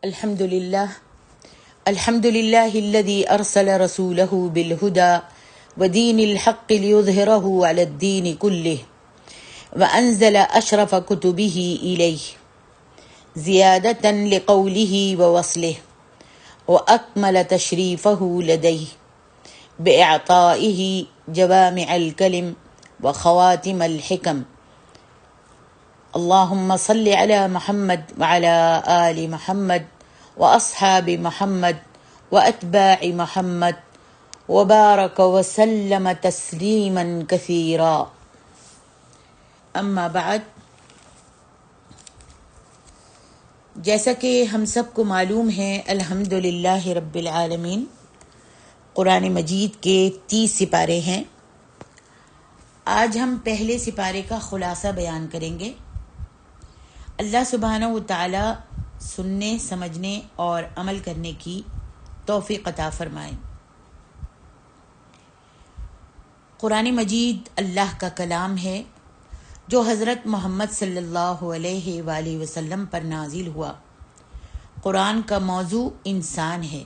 الحمد لله الذي أرسل رسوله بالهدى ودين الحق ليظهره على الدين كله وأنزل أشرف كتبه إليه زيادة لقوله ووصله وأكمل تشريفه لديه بإعطائه جوامع الكلم وخواتم الحكم. اللهم صل على محمد وعلى آل محمد وأصحاب محمد وأتباع محمد وبارك وسلم تسلیما کثیرا. اما بعد، جیسا کہ ہم سب کو معلوم ہے، الحمدللہ رب العالمین قرآن مجید کے 30 سپارے ہیں. آج ہم پہلے سپارے کا خلاصہ بیان کریں گے. اللہ سبحانہ و تعالی سننے، سمجھنے اور عمل کرنے کی توفیق عطا فرمائیں. قرآن مجید اللہ کا کلام ہے جو حضرت محمد صلی اللہ علیہ وآلہ وسلم پر نازل ہوا. قرآن کا موضوع انسان ہے.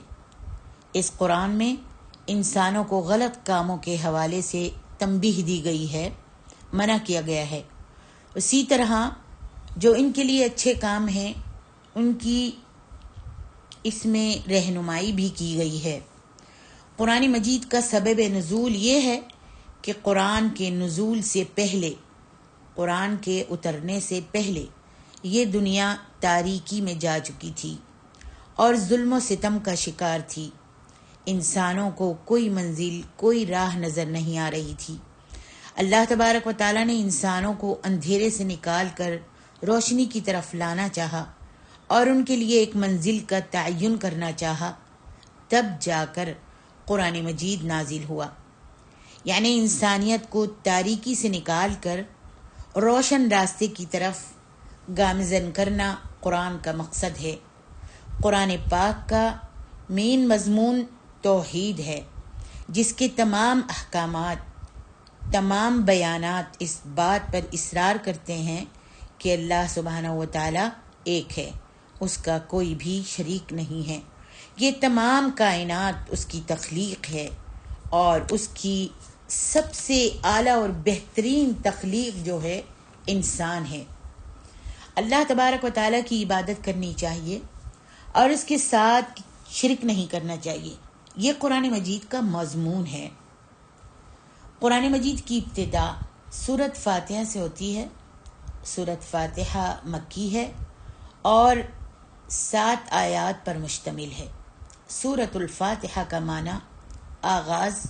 اس قرآن میں انسانوں کو غلط کاموں کے حوالے سے تنبیہ دی گئی ہے، منع کیا گیا ہے. اسی طرح جو ان کے لیے اچھے کام ہیں ان کی اس میں رہنمائی بھی کی گئی ہے. قرآن مجید کا سبب نزول یہ ہے کہ قرآن کے نزول سے پہلے، قرآن کے اترنے سے پہلے یہ دنیا تاریکی میں جا چکی تھی اور ظلم و ستم کا شکار تھی. انسانوں کو کوئی منزل، کوئی راہ نظر نہیں آ رہی تھی. اللہ تبارک و تعالیٰ نے انسانوں کو اندھیرے سے نکال کر روشنی کی طرف لانا چاہا اور ان کے لیے ایک منزل کا تعین کرنا چاہا. تب جا کر قرآن مجید نازل ہوا. یعنی انسانیت کو تاریکی سے نکال کر روشن راستے کی طرف گامزن کرنا قرآن کا مقصد ہے. قرآن پاک کا مین مضمون توحید ہے، جس کے تمام احکامات، تمام بیانات اس بات پر اصرار کرتے ہیں کہ اللہ سبحانہ و تعالیٰ ایک ہے، اس کا کوئی بھی شریک نہیں ہے. یہ تمام کائنات اس کی تخلیق ہے اور اس کی سب سے اعلیٰ اور بہترین تخلیق جو ہے انسان ہے. اللہ تبارک و تعالیٰ کی عبادت کرنی چاہیے اور اس کے ساتھ شرک نہیں کرنا چاہیے. یہ قرآن مجید کا مضمون ہے. قرآن مجید کی ابتدا سورۃ فاتحہ سے ہوتی ہے. سورۃ فاتحہ مکی ہے اور 7 آیات پر مشتمل ہے. سورۃ الفاتحہ کا معنی آغاز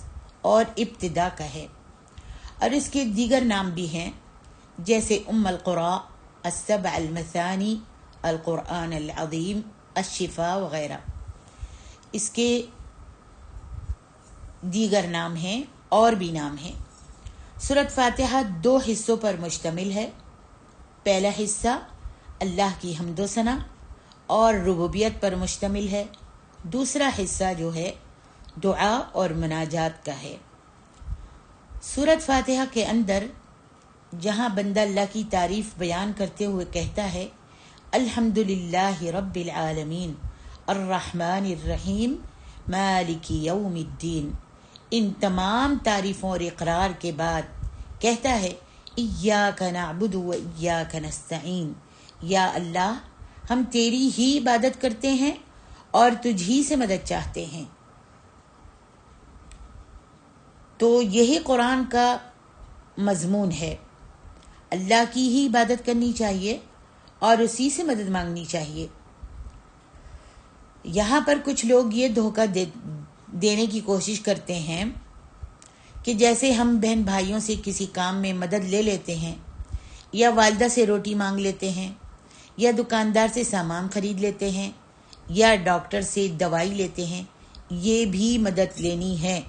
اور ابتدا کا ہے، اور اس کے دیگر نام بھی ہیں جیسے القرآن، السبع المثانی، القرآن العظیم، الشفاء وغیرہ. اس کے دیگر نام ہیں اور بھی نام ہیں. سورۃ فاتحہ 2 حصوں پر مشتمل ہے. پہلا حصہ اللہ کی حمد و ثنا اور ربوبیت پر مشتمل ہے. دوسرا حصہ جو ہے دعا اور مناجات کا ہے. سورۃ فاتحہ کے اندر جہاں بندہ اللہ کی تعریف بیان کرتے ہوئے کہتا ہے الحمدللہ رب العالمین الرحمن الرحیم مالک یوم الدین، ان تمام تعریفوں اور اقرار کے بعد کہتا ہے ایاک نعبد و ایاک نستعین، یا اللہ ہم تیری ہی عبادت کرتے ہیں اور تجھ ہی سے مدد چاہتے ہیں. تو یہی قرآن کا مضمون ہے. اللہ کی ہی عبادت کرنی چاہیے اور اسی سے مدد مانگنی چاہیے. یہاں پر کچھ لوگ یہ دھوکہ دینے کی کوشش کرتے ہیں کہ جیسے ہم بہن بھائیوں سے کسی کام میں مدد لے لیتے ہیں، یا والدہ سے روٹی مانگ لیتے ہیں، یا دکاندار سے سامان خرید لیتے ہیں، یا ڈاکٹر سے دوائی لیتے ہیں، یہ بھی مدد لینی ہے.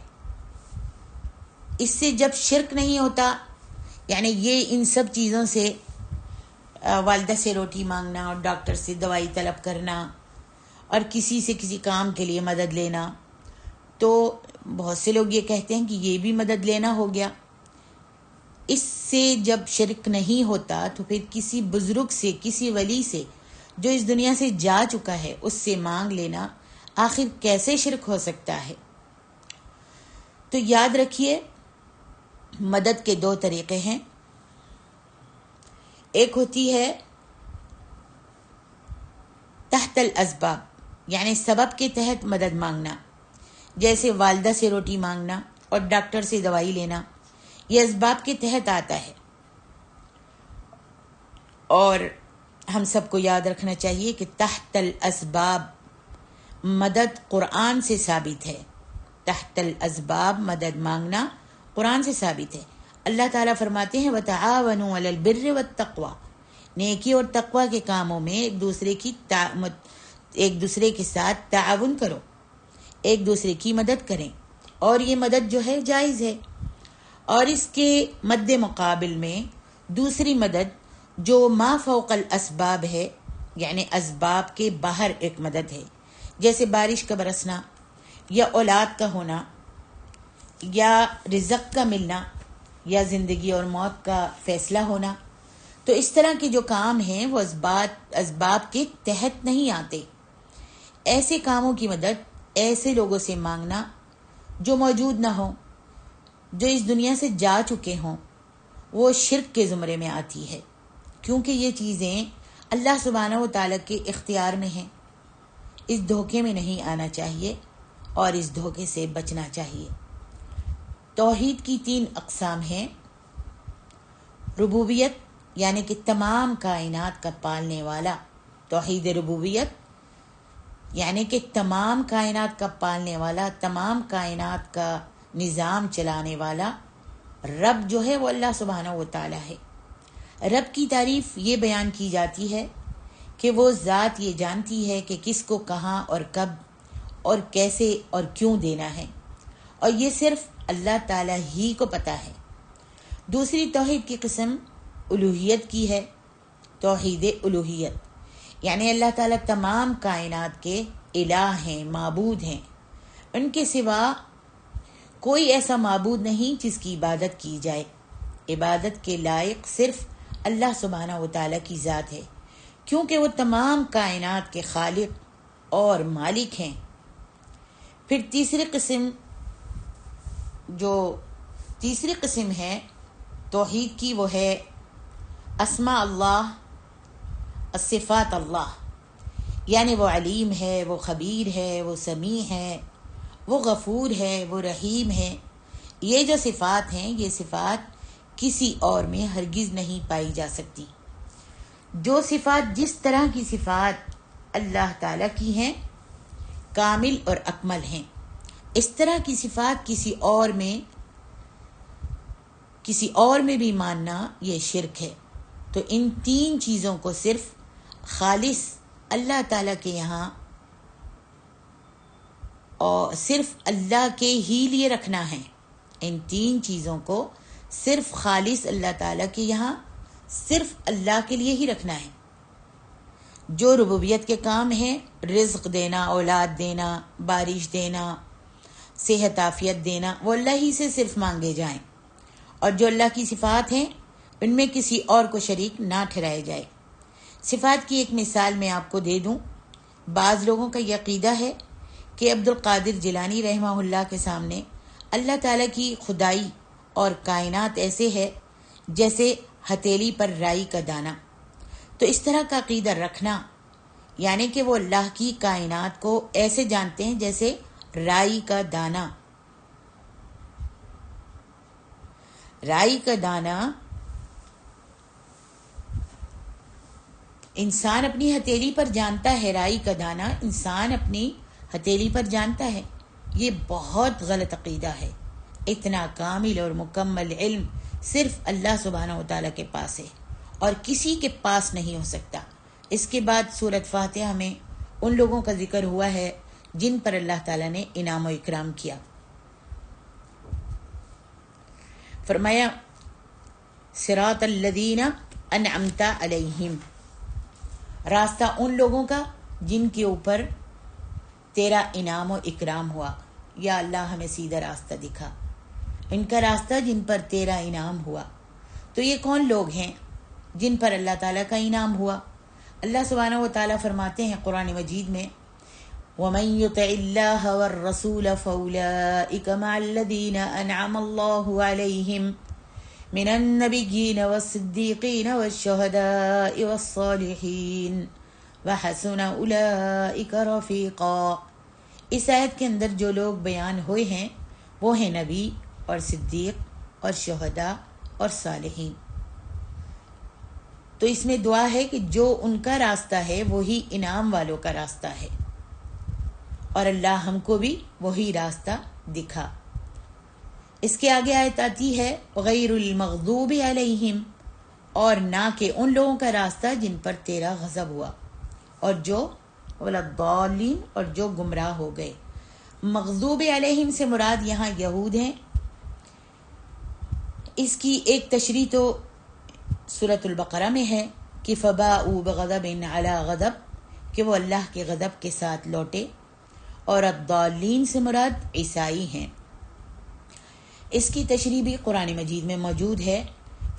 اس سے جب شرک نہیں ہوتا، یعنی یہ ان سب چیزوں سے والدہ سے روٹی مانگنا اور ڈاکٹر سے دوائی طلب کرنا اور کسی سے کسی کام کے لیے مدد لینا، تو بہت سے لوگ یہ کہتے ہیں کہ یہ بھی مدد لینا ہو گیا. اس سے جب شرک نہیں ہوتا تو پھر کسی بزرگ سے، کسی ولی سے جو اس دنیا سے جا چکا ہے اس سے مانگ لینا آخر کیسے شرک ہو سکتا ہے؟ تو یاد رکھیے، مدد کے دو طریقے ہیں۔ ایک ہوتی ہے تحت الاسباب، یعنی سبب کے تحت مدد مانگنا، جیسے والدہ سے روٹی مانگنا اور ڈاکٹر سے دوائی لینا، یہ اسباب کے تحت آتا ہے۔ اور ہم سب کو یاد رکھنا چاہیے کہ تحت الاسباب مدد قرآن سے ثابت ہے۔ تحت الاسباب مدد مانگنا قرآن سے ثابت ہے۔ اللہ تعالیٰ فرماتے ہیں وَتَعَاوَنُوا عَلَى الْبِرِّ وَالتَّقْوَى، نیکی اور تقوی کے کاموں میں ایک دوسرے کے ساتھ تعاون کرو، ایک دوسرے کی مدد کریں، اور یہ مدد جو ہے جائز ہے۔ اور اس کے مد مقابل میں دوسری مدد جو ما فوق الاسباب ہے، یعنی اسباب کے باہر ایک مدد ہے، جیسے بارش کا برسنا یا اولاد کا ہونا یا رزق کا ملنا یا زندگی اور موت کا فیصلہ ہونا۔ تو اس طرح کے جو کام ہیں وہ اسباب کے تحت نہیں آتے۔ ایسے کاموں کی مدد ایسے لوگوں سے مانگنا جو موجود نہ ہوں، جو اس دنیا سے جا چکے ہوں، وہ شرک کے زمرے میں آتی ہے، کیونکہ یہ چیزیں اللہ سبحانہ و تعالیٰ کے اختیار میں ہیں۔ اس دھوکے میں نہیں آنا چاہیے اور اس دھوکے سے بچنا چاہیے۔ توحید کی 3 اقسام ہیں۔ ربوبیت، یعنی کہ تمام کائنات کا پالنے والا، توحید ربوبیت یعنی کہ تمام کائنات کا پالنے والا، تمام کائنات کا نظام چلانے والا رب جو ہے وہ اللہ سبحانہ و تعالیٰ ہے۔ رب کی تعریف یہ بیان کی جاتی ہے کہ وہ ذات یہ جانتی ہے کہ کس کو کہاں اور کب اور کیسے اور کیوں دینا ہے، اور یہ صرف اللہ تعالیٰ ہی کو پتہ ہے۔ دوسری توحید کی قسم الوہیت کی ہے، توحید الوہیت، یعنی اللہ تعالیٰ تمام کائنات کے الہ ہیں، معبود ہیں، ان کے سوا کوئی ایسا معبود نہیں جس کی عبادت کی جائے۔ عبادت کے لائق صرف اللہ سبحانہ و تعالیٰ کی ذات ہے، کیونکہ وہ تمام کائنات کے خالق اور مالک ہیں۔ پھر تیسری قسم ہے توحید کی، وہ ہے اسماء اللہ، صفات اللہ، یعنی وہ علیم ہے، وہ خبیر ہے، وہ سمیع ہے، وہ غفور ہے، وہ رحیم ہے۔ یہ جو صفات ہیں، یہ صفات کسی اور میں ہرگز نہیں پائی جا سکتی۔ جو صفات جس طرح کی صفات اللہ تعالیٰ کی ہیں، کامل اور اکمل ہیں، اس طرح کی صفات کسی اور میں بھی ماننا یہ شرک ہے۔ تو ان 3 چیزوں کو صرف خالص اللہ تعالیٰ کے یہاں اور صرف اللہ کے ہی لیے رکھنا ہے۔ ان 3 چیزوں کو صرف خالص اللہ تعالیٰ کے یہاں صرف اللہ کے لیے ہی رکھنا ہے۔ جو ربوبیت کے کام ہیں، رزق دینا، اولاد دینا، بارش دینا، صحت عافیت دینا، وہ اللہ ہی سے صرف مانگے جائیں، اور جو اللہ کی صفات ہیں ان میں کسی اور کو شریک نہ ٹھہرائے جائے۔ صفات کی ایک مثال میں آپ کو دے دوں۔ بعض لوگوں کا یہ عقیدہ ہے کہ عبد القادر جیلانی رحمہ اللہ کے سامنے اللہ تعالیٰ کی خدائی اور کائنات ایسے ہے جیسے ہتھیلی پر رائی کا دانہ۔ تو اس طرح کا عقیدہ رکھنا یعنی کہ وہ اللہ کی کائنات کو ایسے جانتے ہیں جیسے رائی کا دانہ۔ رائی کا دانہ انسان اپنی ہتھیلی پر جانتا ہے، رائی کا دانہ انسان اپنی ہتھیلی پر جانتا ہے۔ یہ بہت غلط عقیدہ ہے۔ اتنا کامل اور مکمل علم صرف اللہ سبحانہ و تعالیٰ کے پاس ہے اور کسی کے پاس نہیں ہو سکتا۔ اس کے بعد سورۃ فاتحہ میں ان لوگوں کا ذکر ہوا ہے جن پر اللہ تعالیٰ نے انعام و اکرام کیا۔ فرمایا صراط الذین انعمت علیہم، راستہ ان لوگوں کا جن کے اوپر تیرا انعام و اکرام ہوا۔ یا اللہ ہمیں سیدھا راستہ دکھا، ان کا راستہ جن پر تیرا انعام ہوا۔ تو یہ کون لوگ ہیں جن پر اللہ تعالیٰ کا انعام ہوا؟ اللہ سبحانہ و تعالیٰ فرماتے ہیں قرآن مجید میں وَمَن يُطِعِ اللَّهَ وَالرَّسُولَ فَأُولَئِكَ مَعَ الَّذِينَ أَنْعَمَ اللَّهُ عَلَيْهِمْ مِنَ النَّبِيِّينَ وَالصِّدِّيقِينَ وَالشُّهَدَاءِ وَالصَّالِحِينَ وَحَسُنَ أُولَئِكَ رَفِيقًا۔ اس آیت کے اندر جو لوگ بیان ہوئے ہیں وہ ہیں نبی اور صدیق اور شہداء اور صالحین۔ تو اس میں دعا ہے کہ جو ان کا راستہ ہے وہی انعام والوں کا راستہ ہے، اور اللہ ہم کو بھی وہی راستہ دکھا۔ اس کے آگے آیت آتی ہے غیر المغضوب علیہم، اور نہ کہ ان لوگوں کا راستہ جن پر تیرا غضب ہوا، اور جو ولضالین، اور جو گمراہ ہو گئے۔ مغضوب علیہم سے مراد یہاں یہود ہیں۔ اس کی ایک تشریح تو سورۃ البقرہ میں ہے کہ فباؤوا بغضب علی غضب، کہ وہ اللہ کے غضب کے ساتھ لوٹے، اور الضالین سے مراد عیسائی ہیں۔ اس کی تشریح بھی قرآن مجید میں موجود ہے۔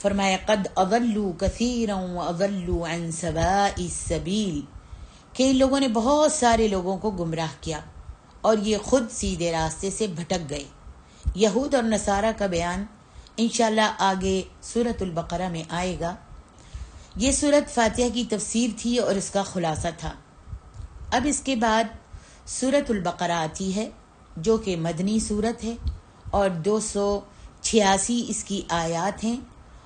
فرمایا قد اضلوا کثیرا واضلوا عن سواء السبیل، کہ ان لوگوں نے بہت سارے لوگوں کو گمراہ کیا اور یہ خود سیدھے راستے سے بھٹک گئے۔ یہود اور نصارہ کا بیان انشاءاللہ آگے سورۃ البقرہ میں آئے گا۔ یہ سورۃ فاتحہ کی تفسیر تھی اور اس کا خلاصہ تھا۔ اب اس کے بعد سورۃ البقرہ آتی ہے جو کہ مدنی سورت ہے، اور 286 اس کی آیات ہیں،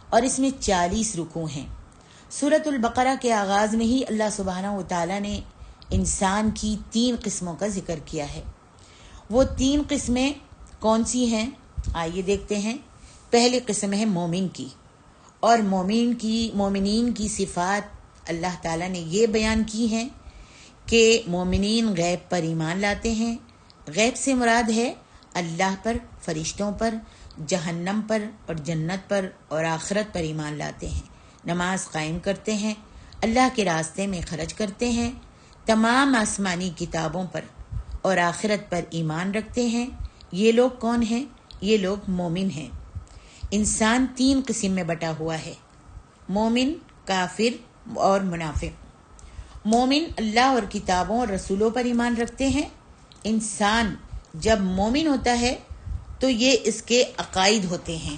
اور اس میں 40 رکوع ہیں۔ سورۃ البقرہ کے آغاز میں ہی اللہ سبحانہ و تعالیٰ نے انسان کی 3 قسموں کا ذکر کیا ہے۔ وہ 3 قسمیں کون سی ہیں؟ آئیے دیکھتے ہیں۔ پہلی قسم ہے مومن کی، اور مومنین کی صفات اللہ تعالیٰ نے یہ بیان کی ہیں کہ مومنین غیب پر ایمان لاتے ہیں۔ غیب سے مراد ہے اللہ پر، فرشتوں پر، جہنم پر اور جنت پر اور آخرت پر ایمان لاتے ہیں، نماز قائم کرتے ہیں، اللہ کے راستے میں خرچ کرتے ہیں، تمام آسمانی کتابوں پر اور آخرت پر ایمان رکھتے ہیں۔ یہ لوگ کون ہیں؟ یہ لوگ مومن ہیں۔ انسان 3 قسم میں بٹا ہوا ہے، مومن، کافر اور منافق۔ مومن اللہ اور کتابوں اور رسولوں پر ایمان رکھتے ہیں۔ انسان جب مومن ہوتا ہے تو یہ اس کے عقائد ہوتے ہیں،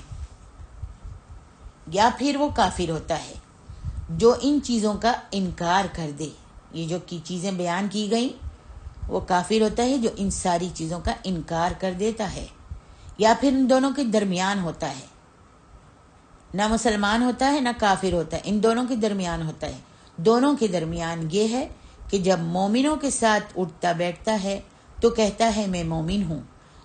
یا پھر وہ کافر ہوتا ہے جو ان چیزوں کا انکار کر دے۔ یہ جو چیزیں بیان کی گئیں، وہ کافر ہوتا ہے جو ان ساری چیزوں کا انکار کر دیتا ہے، یا پھر ان دونوں کے درمیان ہوتا ہے، نہ مسلمان ہوتا ہے نہ کافر ہوتا ہے، ان دونوں کے درمیان ہوتا ہے۔ دونوں کے درمیان یہ ہے کہ جب مومنوں کے ساتھ اٹھتا بیٹھتا ہے تو کہتا ہے میں مومن ہوں،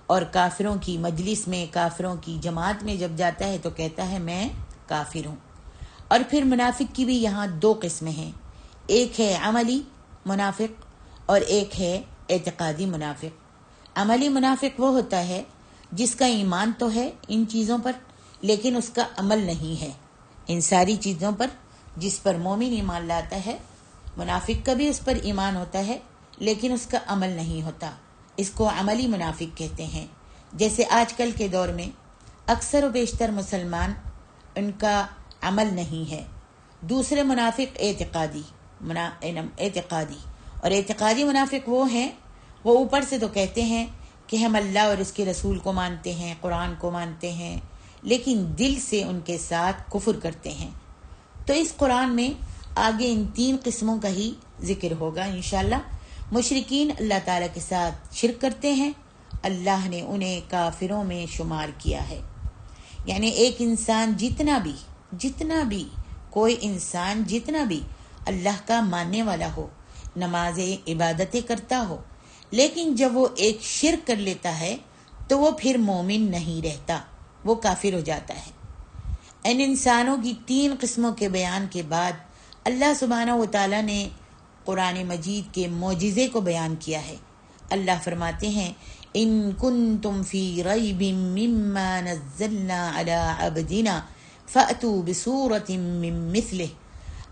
اور کافروں کی مجلس میں، کافروں کی جماعت میں جب جاتا ہے تو کہتا ہے میں کافر ہوں۔ اور پھر منافق کی بھی یہاں 2 قسمیں ہیں، ایک ہے عملی منافق اور ایک ہے اعتقادی منافق۔ عملی منافق وہ ہوتا ہے جس کا ایمان تو ہے ان چیزوں پر لیکن اس کا عمل نہیں ہے، ان ساری چیزوں پر جس پر مومن ایمان لاتا ہے، منافق کا بھی اس پر ایمان ہوتا ہے لیکن اس کا عمل نہیں ہوتا۔ اس کو عملی منافق کہتے ہیں۔ جیسے آج کل کے دور میں اکثر و بیشتر مسلمان، ان کا عمل نہیں ہے۔ دوسرے منافق اعتقادی اور اعتقادی منافق وہ ہیں، وہ اوپر سے تو کہتے ہیں کہ ہم اللہ اور اس کے رسول کو مانتے ہیں، قرآن کو مانتے ہیں، لیکن دل سے ان کے ساتھ کفر کرتے ہیں۔ تو اس قرآن میں آگے ان 3 قسموں کا ہی ذکر ہوگا انشاءاللہ۔ مشرکین اللہ تعالیٰ کے ساتھ شرک کرتے ہیں، اللہ نے انہیں کافروں میں شمار کیا ہے۔ یعنی ایک انسان جتنا بھی کوئی انسان جتنا بھی اللہ کا ماننے والا ہو، نمازیں عبادتیں کرتا ہو، لیکن جب وہ ایک شرک کر لیتا ہے تو وہ پھر مومن نہیں رہتا، وہ کافر ہو جاتا ہے۔ ان انسانوں کی 3 قسموں کے بیان کے بعد اللہ سبحانہ و تعالیٰ نے قرآن مجید کے معجزے کو بیان کیا ہے۔ اللہ فرماتے ہیں ان کنتم فی ریب مما نزلنا علی عبدنا فأتوا بسورۃ من مثلہ،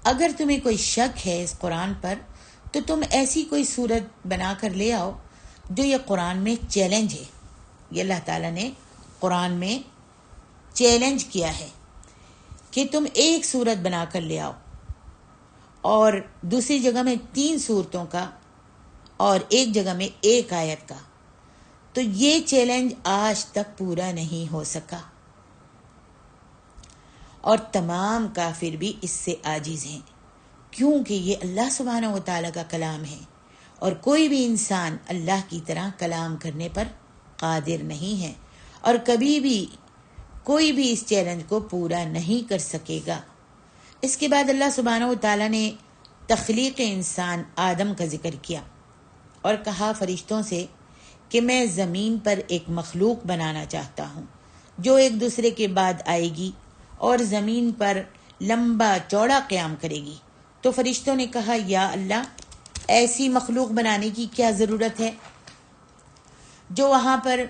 اگر تمہیں کوئی شک ہے اس قرآن پر تو تم ایسی کوئی صورت بنا کر لے آؤ جو یہ قرآن میں چیلنج ہے۔ یہ اللہ تعالیٰ نے قرآن میں چیلنج کیا ہے کہ تم ایک صورت بنا کر لے آؤ، اور دوسری جگہ میں 3 صورتوں کا اور ایک جگہ میں 1 آیت کا. تو یہ چیلنج آج تک پورا نہیں ہو سکا اور تمام کافر بھی اس سے عاجز ہیں، کیونکہ یہ اللہ سبحانہ و تعالیٰ کا کلام ہے اور کوئی بھی انسان اللہ کی طرح کلام کرنے پر قادر نہیں ہے اور کبھی بھی کوئی بھی اس چیلنج کو پورا نہیں کر سکے گا. اس کے بعد اللہ سبحانہ و تعالیٰ نے تخلیق انسان آدم کا ذکر کیا اور کہا فرشتوں سے کہ میں زمین پر ایک مخلوق بنانا چاہتا ہوں جو ایک دوسرے کے بعد آئے گی اور زمین پر لمبا چوڑا قیام کرے گی. تو فرشتوں نے کہا یا اللہ ایسی مخلوق بنانے کی کیا ضرورت ہے جو وہاں پر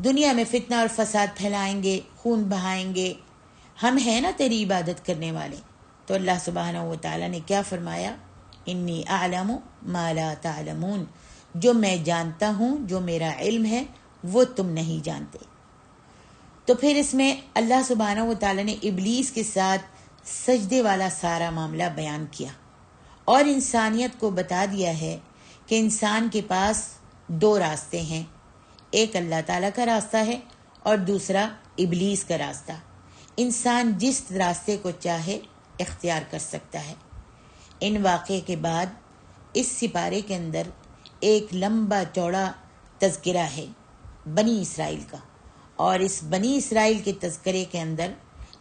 دنیا میں فتنہ اور فساد پھیلائیں گے، خون بہائیں گے، ہم ہیں نا تیری عبادت کرنے والے. تو اللہ سبحانہ و تعالیٰ نے کیا فرمایا، انی اعلم ما لا تعلمون، جو میں جانتا ہوں، جو میرا علم ہے وہ تم نہیں جانتے. تو پھر اس میں اللہ سبحانہ و تعالیٰ نے ابلیس کے ساتھ سجدے والا سارا معاملہ بیان کیا اور انسانیت کو بتا دیا ہے کہ انسان کے پاس 2 راستے ہیں، ایک اللہ تعالیٰ کا راستہ ہے اور دوسرا ابلیس کا راستہ. انسان جس راستے کو چاہے اختیار کر سکتا ہے. ان واقعے کے بعد اس سپارے کے اندر ایک لمبا چوڑا تذکرہ ہے بنی اسرائیل کا، اور اس بنی اسرائیل کے تذکرے کے اندر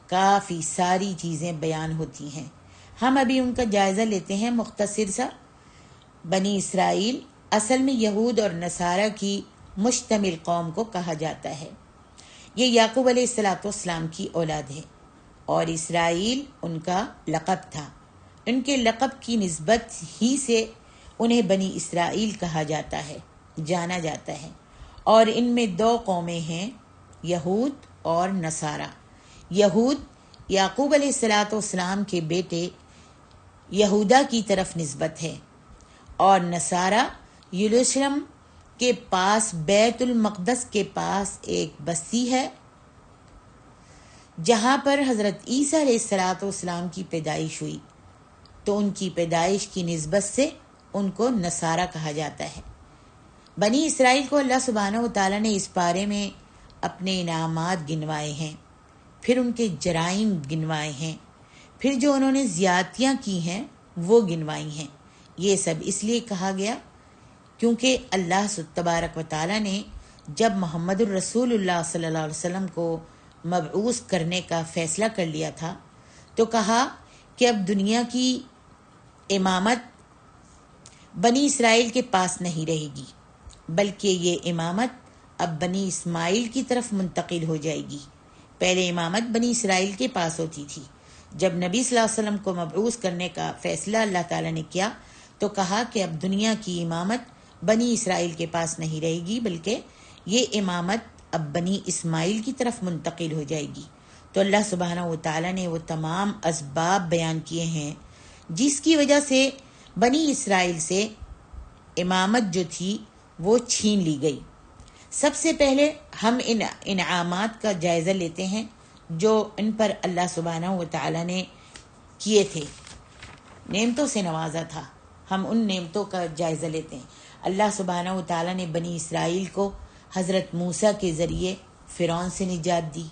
کافی ساری چیزیں بیان ہوتی ہیں. ہم ابھی ان کا جائزہ لیتے ہیں مختصر سا. بنی اسرائیل اصل میں یہود اور نصارہ کی مشتمل قوم کو کہا جاتا ہے. یہ یعقوب علیہ السلام کی اولاد ہے اور اسرائیل ان کا لقب تھا. ان کے لقب کی نسبت ہی سے انہیں بنی اسرائیل کہا جاتا ہے، جانا جاتا ہے. اور ان میں 2 قومیں ہیں، یہود اور نصارہ. یہود یعقوب علیہ السلام کے بیٹے یہودا کی طرف نسبت ہے اور نصارہ یروشلم کے پاس بیت المقدس کے پاس ایک بستی ہے جہاں پر حضرت عیسیٰ علیہ السلام کی پیدائش ہوئی. تو ان کی پیدائش کی نسبت سے ان کو نصارہ کہا جاتا ہے. بنی اسرائیل کو اللہ سبحانہ و تعالیٰ نے اس پارے میں اپنے انعامات گنوائے ہیں، پھر ان کے جرائم گنوائے ہیں، پھر جو انہوں نے زیادتیاں کی ہیں وہ گنوائی ہیں. یہ سب اس لیے کہا گیا کیونکہ اللہ تبارک و تعالیٰ نے جب محمد الرسول اللہ صلی اللہ علیہ وسلم کو مبعوث کرنے کا فیصلہ کر لیا تھا تو کہا کہ اب دنیا کی امامت بنی اسرائیل کے پاس نہیں رہے گی، بلکہ یہ امامت اب بنی اسماعیل کی طرف منتقل ہو جائے گی. پہلے امامت بنی اسرائیل کے پاس ہوتی تھی. جب نبی صلی اللہ علیہ وسلم کو مبعوث کرنے کا فیصلہ اللہ تعالیٰ نے کیا تو کہا کہ اب دنیا کی امامت بنی اسرائیل کے پاس نہیں رہے گی، بلکہ یہ امامت اب بنی اسماعیل کی طرف منتقل ہو جائے گی. تو اللہ سبحانہ و تعالیٰ نے وہ تمام اسباب بیان کیے ہیں جس کی وجہ سے بنی اسرائیل سے امامت جو تھی وہ چھین لی گئی. سب سے پہلے ہم ان انعامات کا جائزہ لیتے ہیں جو ان پر اللہ سبحانہ و تعالیٰ نے کیے تھے، نعمتوں سے نوازا تھا. ہم ان نعمتوں کا جائزہ لیتے ہیں. اللہ سبحانہ و تعالیٰ نے بنی اسرائیل کو حضرت موسیٰ کے ذریعے فرعون سے نجات دی.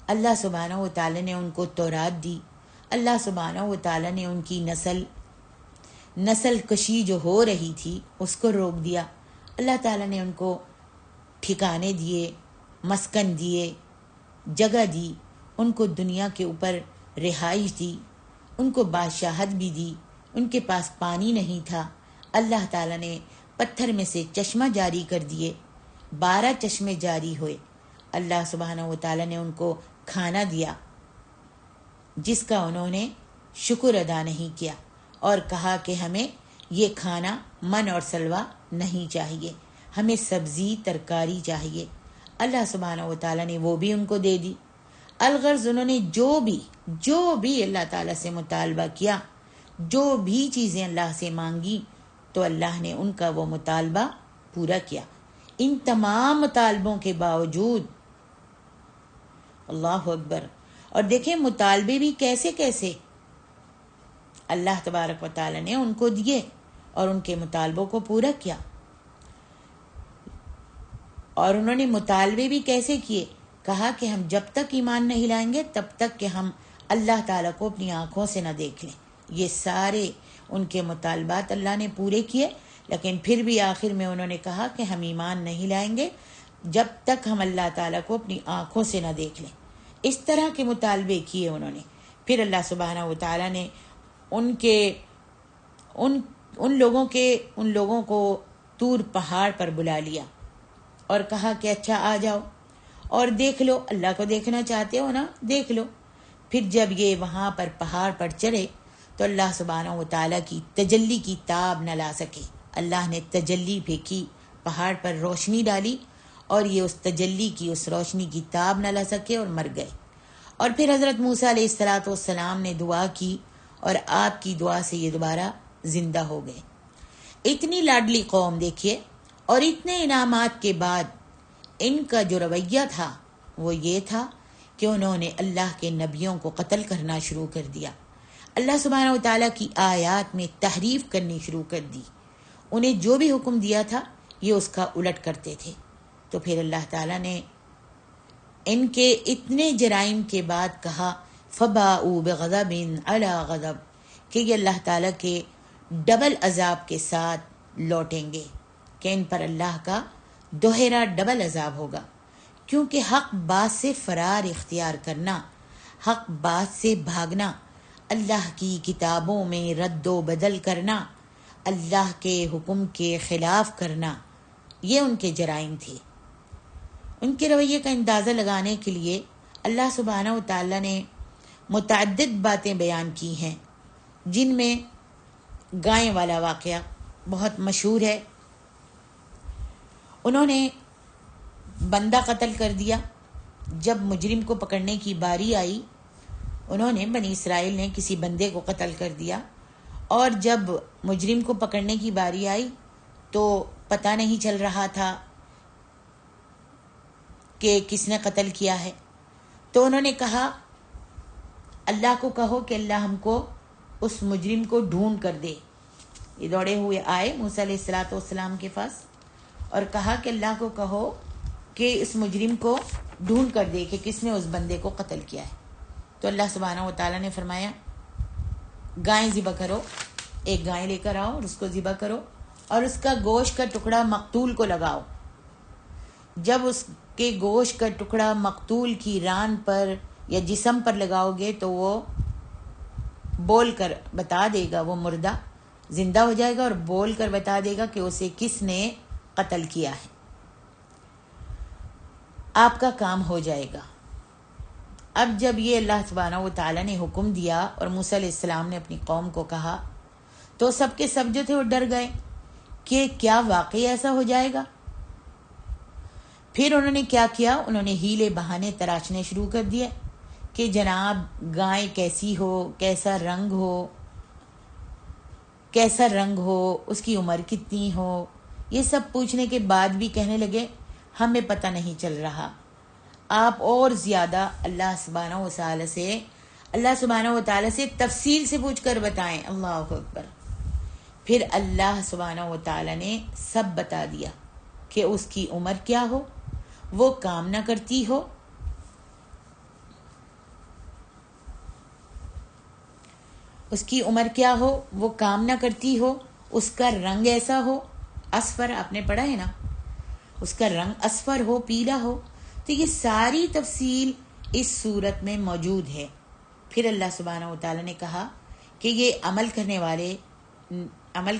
اللہ سبحانہ و تعالیٰ نے ان کو تورات دی. اللہ سبحانہ و تعالیٰ نے ان کی نسل کشی جو ہو رہی تھی اس کو روک دیا. اللہ تعالیٰ نے ان کو ٹھکانے دیے، مسکن دیے، جگہ دی، ان کو دنیا کے اوپر رہائش دی، ان کو بادشاہت بھی دی. ان کے پاس پانی نہیں تھا، اللہ تعالیٰ نے پتھر میں سے چشمہ جاری کر دیے، 12 چشمے جاری ہوئے. اللہ سبحانہ و تعالیٰ نے ان کو کھانا دیا جس کا انہوں نے شکر ادا نہیں کیا اور کہا کہ ہمیں یہ کھانا من اور سلوہ نہیں چاہیے، ہمیں سبزی ترکاری چاہیے. اللہ سبحانہ و تعالیٰ نے وہ بھی ان کو دے دی. الغرض انہوں نے جو بھی اللہ تعالیٰ سے مطالبہ کیا، جو بھی چیزیں اللہ سے مانگی تو اللہ نے ان کا وہ مطالبہ پورا کیا. ان تمام مطالبوں کے باوجود اللہ اکبر. اور دیکھیں مطالبے بھی کیسے اللہ تبارک و تعالی نے ان کو دیے اور ان کے مطالبوں کو پورا کیا. اور انہوں نے مطالبے بھی کیسے کیے؟ کہا کہ ہم جب تک ایمان نہیں لائیں گے تب تک کہ ہم اللہ تعالیٰ کو اپنی آنکھوں سے نہ دیکھ لیں. یہ سارے ان کے مطالبات اللہ نے پورے کیے، لیکن پھر بھی آخر میں انہوں نے کہا کہ ہم ایمان نہیں لائیں گے جب تک ہم اللہ تعالیٰ کو اپنی آنکھوں سے نہ دیکھ لیں. اس طرح کے مطالبے کیے انہوں نے. پھر اللہ سبحانہ و تعالیٰ نے ان لوگوں کو طور پہاڑ پر بلا لیا اور کہا کہ اچھا آ جاؤ اور دیکھ لو، اللہ کو دیکھنا چاہتے ہو نا، دیکھ لو. پھر جب یہ وہاں پر پہاڑ پر چڑھے تو اللہ سبحانہ و تعالیٰ کی تجلی کی تاب نہ لا سکے. اللہ نے تجلی پھینکی، پہاڑ پر روشنی ڈالی اور یہ اس تجلی کی، اس روشنی کی تاب نہ لا سکے اور مر گئے. اور پھر حضرت موسیٰ علیہ السلام نے دعا کی اور آپ کی دعا سے یہ دوبارہ زندہ ہو گئے. اتنی لاڈلی قوم دیکھیے، اور اتنے انعامات کے بعد ان کا جو رویہ تھا وہ یہ تھا کہ انہوں نے اللہ کے نبیوں کو قتل کرنا شروع کر دیا. اللہ سبحانہ و تعالیٰ کی آیات میں تحریف کرنی شروع کر دی. انہیں جو بھی حکم دیا تھا یہ اس کا الٹ کرتے تھے. تو پھر اللہ تعالیٰ نے ان کے اتنے جرائم کے بعد کہا فَبَاءُوا بِغَضَبٍ عَلَىٰ غَضَبٍ، کہ یہ اللہ تعالیٰ کے ڈبل عذاب کے ساتھ لوٹیں گے، کہ ان پر اللہ کا دوہرا ڈبل عذاب ہوگا. کیونکہ حق بات سے فرار اختیار کرنا، حق بات سے بھاگنا، اللہ کی کتابوں میں رد و بدل کرنا، اللہ کے حکم کے خلاف کرنا، یہ ان کے جرائم تھے. ان کے رویے کا اندازہ لگانے کے لیے اللہ سبحانہ و تعالیٰ نے متعدد باتیں بیان کی ہیں، جن میں گائے والا واقعہ بہت مشہور ہے. انہوں نے بندہ قتل کر دیا. جب مجرم کو پکڑنے کی باری آئی، انہوں نے بنی اسرائیل نے کسی بندے کو قتل کر دیا، اور جب مجرم کو پکڑنے کی باری آئی تو پتہ نہیں چل رہا تھا کہ کس نے قتل کیا ہے. تو انہوں نے کہا اللہ کو کہو کہ اللہ ہم کو اس مجرم کو ڈھونڈ کر دے. یہ دوڑے ہوئے آئے موسیٰ علیہ السلام کے پاس اور کہا کہ اللہ کو کہو کہ اس مجرم کو ڈھونڈ کر دے کہ کس نے اس بندے کو قتل کیا ہے. تو اللہ سبحانہ و تعالیٰ نے فرمایا گائے ذبح کرو، ایک گائے لے کر آؤ اور اس کو ذبح کرو اور اس کا گوشت کا ٹکڑا مقتول کو لگاؤ. جب اس کے گوشت کا ٹکڑا مقتول کی ران پر یا جسم پر لگاؤ گے تو وہ بول کر بتا دے گا، وہ مردہ زندہ ہو جائے گا اور بول کر بتا دے گا کہ اسے کس نے قتل کیا ہے. آپ کا کام ہو جائے گا. اب جب یہ اللہ سبحانہ و تعالیٰ نے حکم دیا اور موسیٰ علیہ السلام نے اپنی قوم کو کہا تو سب کے سب جو تھے وہ ڈر گئے کہ کیا واقعی ایسا ہو جائے گا. پھر انہوں نے کیا کیا، انہوں نے ہیلے بہانے تراشنے شروع کر دیے کہ جناب گائے کیسی ہو، کیسا رنگ ہو، اس کی عمر کتنی ہو. یہ سب پوچھنے کے بعد بھی کہنے لگے ہمیں پتہ نہیں چل رہا. آپ اور زیادہ اللہ سبحانہ و تعالیٰ سے تفصیل سے پوچھ کر بتائیں. اللہ اکبر. پھر اللہ سبحانہ و تعالیٰ نے سب بتا دیا کہ اس کی عمر کیا ہو، وہ کام نہ کرتی ہو، اس کی عمر کیا ہو، وہ کام نہ کرتی ہو، اس کا رنگ ایسا ہو، اصفر آپ نے پڑھا ہے نا، اس کا رنگ اصفر ہو، پیلا ہو. تو یہ ساری تفصیل اس صورت میں موجود ہے. پھر اللہ سبحانہ و تعالیٰ نے کہا کہ یہ عمل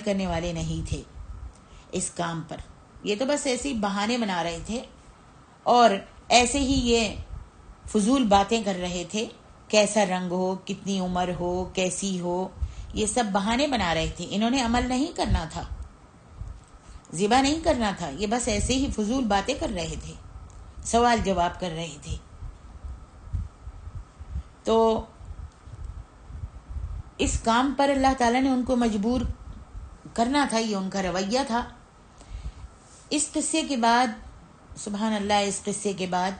کرنے والے نہیں تھے اس کام پر. یہ تو بس ایسے ہی بہانے بنا رہے تھے اور ایسے ہی یہ فضول باتیں کر رہے تھے. کیسا رنگ ہو، کتنی عمر ہو، کیسی ہو، یہ سب بہانے بنا رہے تھے. انہوں نے عمل نہیں کرنا تھا، ذبح نہیں کرنا تھا. یہ بس ایسے ہی فضول باتیں کر رہے تھے، سوال جواب کر رہے تھے. تو اس کام پر اللہ تعالیٰ نے ان کو مجبور کرنا تھا، یہ ان کا رویہ تھا. اس قصے کے بعد سبحان اللہ، اس قصے کے بعد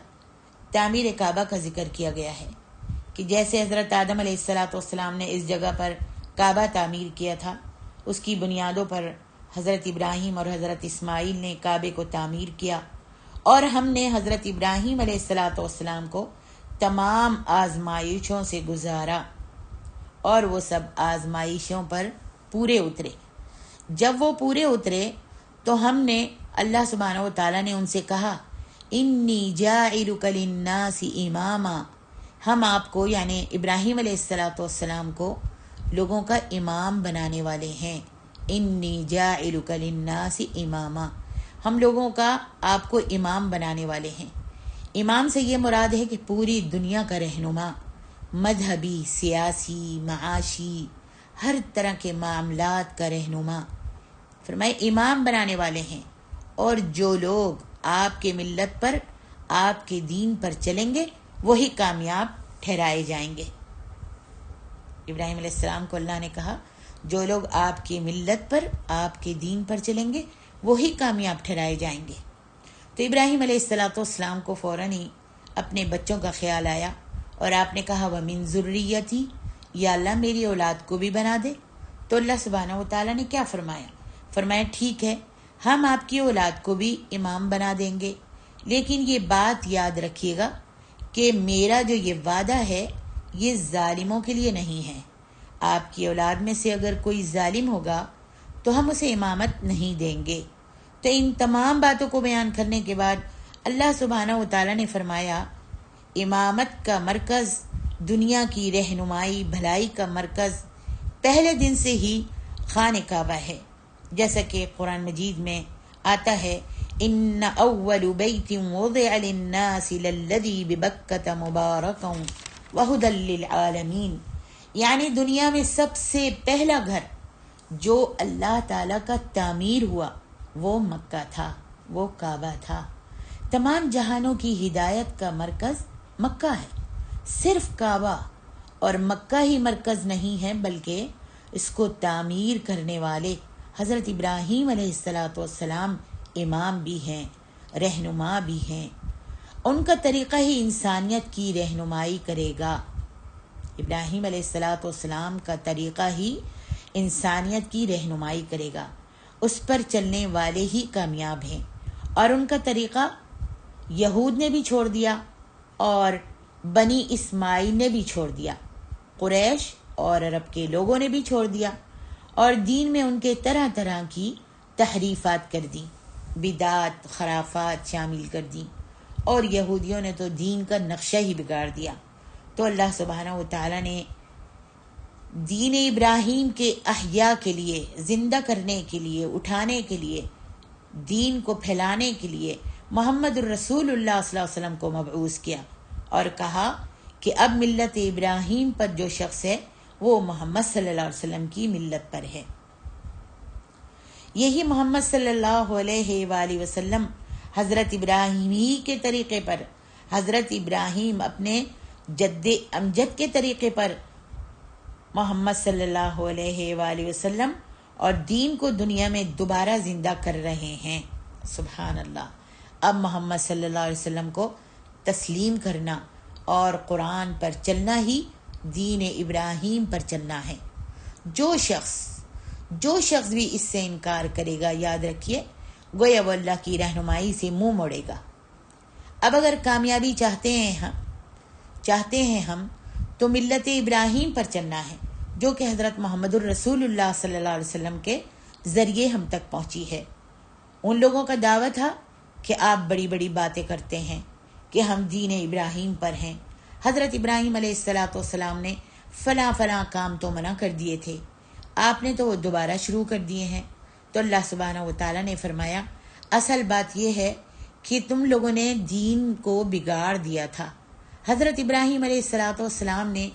تعمیر کعبہ کا ذکر کیا گیا ہے کہ جیسے حضرت آدم علیہ السلام نے اس جگہ پر کعبہ تعمیر کیا تھا، اس کی بنیادوں پر حضرت ابراہیم اور حضرت اسماعیل نے کعبے کو تعمیر کیا، اور ہم نے حضرت ابراہیم علیہ السلام کو تمام آزمائشوں سے گزارا، اور وہ سب آزمائشوں پر پورے اترے۔ جب وہ پورے اترے تو ہم نے اللہ سبحانہ و تعالیٰ نے ان سے کہا انی جاعلک للناس اماما، ہم آپ کو یعنی ابراہیم علیہ السلام کو لوگوں کا امام بنانے والے ہیں۔ انی جاعلک للناس اماما، ہم لوگوں کا آپ کو امام بنانے والے ہیں۔ امام سے یہ مراد ہے کہ پوری دنیا کا رہنما، مذہبی، سیاسی، معاشی، ہر طرح کے معاملات کا رہنما، فرمائے امام بنانے والے ہیں، اور جو لوگ آپ کے ملت پر، آپ کے دین پر چلیں گے وہی کامیاب ٹھہرائے جائیں گے۔ ابراہیم علیہ السلام کو اللہ نے کہا جو لوگ آپ کی ملت پر، آپ کے دین پر چلیں گے وہی کامیاب ٹھہرائے جائیں گے۔ تو ابراہیم علیہ السلام کو فوراً ہی اپنے بچوں کا خیال آیا، اور آپ نے کہا وَمِن ذُرِّيَّتِي، یا اللہ میری اولاد کو بھی بنا دے۔ تو اللہ سبحانہ و تعالیٰ نے کیا فرمایا؟ فرمایا ٹھیک ہے، ہم آپ کی اولاد کو بھی امام بنا دیں گے، لیکن یہ بات یاد رکھیے گا کہ میرا جو یہ وعدہ ہے یہ ظالموں کے لیے نہیں ہے۔ آپ کی اولاد میں سے اگر کوئی ظالم ہوگا تو ہم اسے امامت نہیں دیں گے۔ تو ان تمام باتوں کو بیان کرنے کے بعد اللہ سبحانہ و تعالیٰ نے فرمایا امامت کا مرکز، دنیا کی رہنمائی بھلائی کا مرکز پہلے دن سے ہی خانہ کعبہ ہے، جیسا کہ قرآن مجید میں آتا ہے ان اول بیت وضع للناس للذی ببکۃ مبارکا وہدی للعالمین، یعنی دنیا میں سب سے پہلا گھر جو اللہ تعالیٰ کا تعمیر ہوا وہ مکہ تھا، وہ کعبہ تھا۔ تمام جہانوں کی ہدایت کا مرکز مکہ ہے۔ صرف کعبہ اور مکہ ہی مرکز نہیں ہے، بلکہ اس کو تعمیر کرنے والے حضرت ابراہیم علیہ السلام امام بھی ہیں، رہنما بھی ہیں۔ ان کا طریقہ ہی انسانیت کی رہنمائی کرے گا۔ ابراہیم علیہ السلام کا طریقہ ہی انسانیت کی رہنمائی کرے گا، اس پر چلنے والے ہی کامیاب ہیں۔ اور ان کا طریقہ یہود نے بھی چھوڑ دیا اور بنی اسماعیل نے بھی چھوڑ دیا، قریش اور عرب کے لوگوں نے بھی چھوڑ دیا، اور دین میں ان کے طرح طرح کی تحریفات کر دیں، بدعات خرافات شامل کر دیں، اور یہودیوں نے تو دین کا نقشہ ہی بگاڑ دیا۔ تو اللہ سبحانہ و تعالیٰ نے دین ابراہیم کے احیاء کے لیے، زندہ کرنے کے لیے، اٹھانے کے لیے، دین کو پھیلانے کے لیے محمد الرسول اللہ صلی اللہ علیہ وسلم کو مبعوث کیا، اور کہا کہ اب ملت ابراہیم پر جو شخص ہے وہ محمد صلی اللہ علیہ وسلم کی ملت پر ہے۔ یہی محمد صلی اللہ علیہ وآلہ وسلم حضرت ابراہیم ہی کے طریقے پر، حضرت ابراہیم اپنے جد امجد کے طریقے پر محمد صلی اللہ علیہ وآلہ وسلم اور دین کو دنیا میں دوبارہ زندہ کر رہے ہیں۔ سبحان اللہ۔ اب محمد صلی اللہ علیہ وسلم کو تسلیم کرنا اور قرآن پر چلنا ہی دین ابراہیم پر چلنا ہے۔ جو شخص بھی اس سے انکار کرے گا، یاد رکھیے گویا وہ اللہ کی رہنمائی سے منہ موڑے گا۔ اب اگر کامیابی چاہتے ہیں ہم تو ملت ابراہیم پر چلنا ہے، جو کہ حضرت محمد الرسول اللہ صلی اللہ علیہ وسلم کے ذریعے ہم تک پہنچی ہے۔ ان لوگوں کا دعویٰ تھا کہ آپ بڑی بڑی باتیں کرتے ہیں کہ ہم دین ابراہیم پر ہیں، حضرت ابراہیم علیہ السلام نے فلاں کام تو منع کر دیے تھے، آپ نے تو وہ دوبارہ شروع کر دیے ہیں۔ تو اللہ سبحانہ و تعالیٰ نے فرمایا اصل بات یہ ہے کہ تم لوگوں نے دین کو بگاڑ دیا تھا۔ حضرت ابراہیم علیہ السلام نے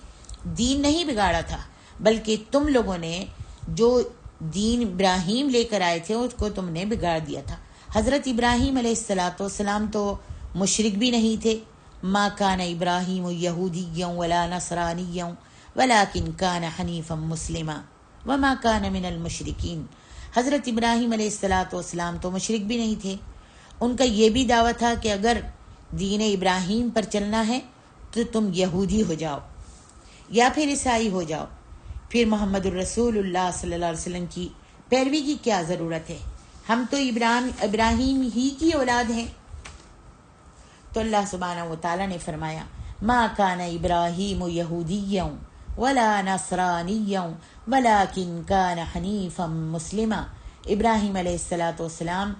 دین نہیں بگاڑا تھا، بلکہ تم لوگوں نے جو دین ابراہیم لے کر آئے تھے اس کو تم نے بگاڑ دیا تھا۔ حضرت ابراہیم علیہ السلام تو مشرک بھی نہیں تھے۔ ما کان ابراہیم یہودیا ولا نصرانیا ولکن کان حنیفا مسلما وما کان من المشرکین۔ حضرت ابراہیم علیہ السلام تو مشرک بھی نہیں تھے۔ ان کا یہ بھی دعویٰ تھا کہ اگر دین ابراہیم پر چلنا ہے تو تم یہودی ہو جاؤ یا پھر عیسائی ہو جاؤ، پھر محمد الرسول اللہ صلی اللہ علیہ وسلم کی پیروی کی کیا ضرورت ہے؟ ہم تو ابراہیم ہی کی اولاد ہیں۔ تو اللہ سبحانہ و تعالیٰ نے فرمایا ما کان ابراہیم یہودیا ولا نصرانیا ولکن کان حنیفا مسلما۔ ابراہیم علیہ السلام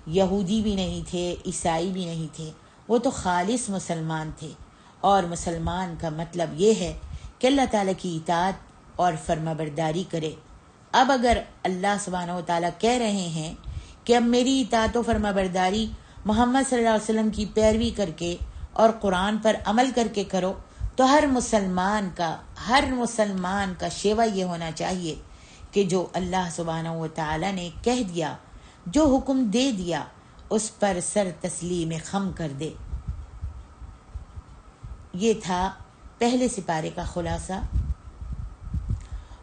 یہودی بھی نہیں تھے، عیسائی بھی نہیں تھے، وہ تو خالص مسلمان تھے۔ اور مسلمان کا مطلب یہ ہے کہ اللہ تعالیٰ کی اطاعت اور فرما برداری کرے۔ اب اگر اللہ سبحانہ و تعالیٰ کہہ رہے ہیں کہ اب میری اطاعت و فرما برداری محمد صلی اللہ علیہ وسلم کی پیروی کر کے اور قرآن پر عمل کر کے کرو، تو ہر مسلمان کا شیوا یہ ہونا چاہیے کہ جو اللہ سبحانہ و تعالیٰ نے کہہ دیا، جو حکم دے دیا، اس پر سر تسلیم خم کر دے۔ یہ تھا پہلے سپارے کا خلاصہ،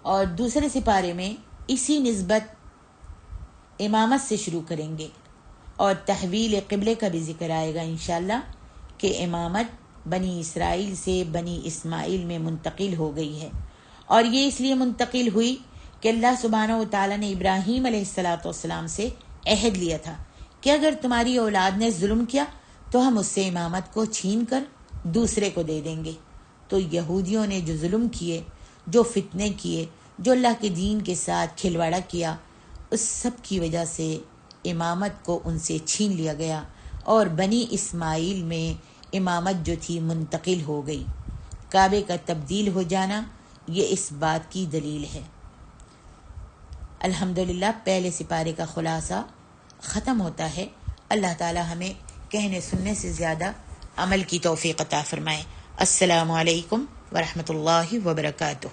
اور دوسرے سپارے میں اسی نسبت امامت سے شروع کریں گے، اور تحویل قبلے کا بھی ذکر آئے گا انشاءاللہ کہ امامت بنی اسرائیل سے بنی اسماعیل میں منتقل ہو گئی ہے، اور یہ اس لیے منتقل ہوئی کہ اللہ سبحانہ و تعالیٰ نے ابراہیم علیہ السلام سے عہد لیا تھا کہ اگر تمہاری اولاد نے ظلم کیا تو ہم اس سے امامت کو چھین کر دوسرے کو دے دیں گے۔ تو یہودیوں نے جو ظلم کیے، جو فتنے کیے، جو اللہ کے دین کے ساتھ کھلواڑا کیا، اس سب کی وجہ سے امامت کو ان سے چھین لیا گیا، اور بنی اسماعیل میں امامت جو تھی منتقل ہو گئی۔ کعبے کا تبدیل ہو جانا یہ اس بات کی دلیل ہے۔ الحمدللہ پہلے سپارے کا خلاصہ ختم ہوتا ہے۔ اللہ تعالی ہمیں کہنے سننے سے زیادہ عمل کی توفیق عطا فرمائے۔ السلام علیکم ورحمۃ اللہ وبرکاتہ۔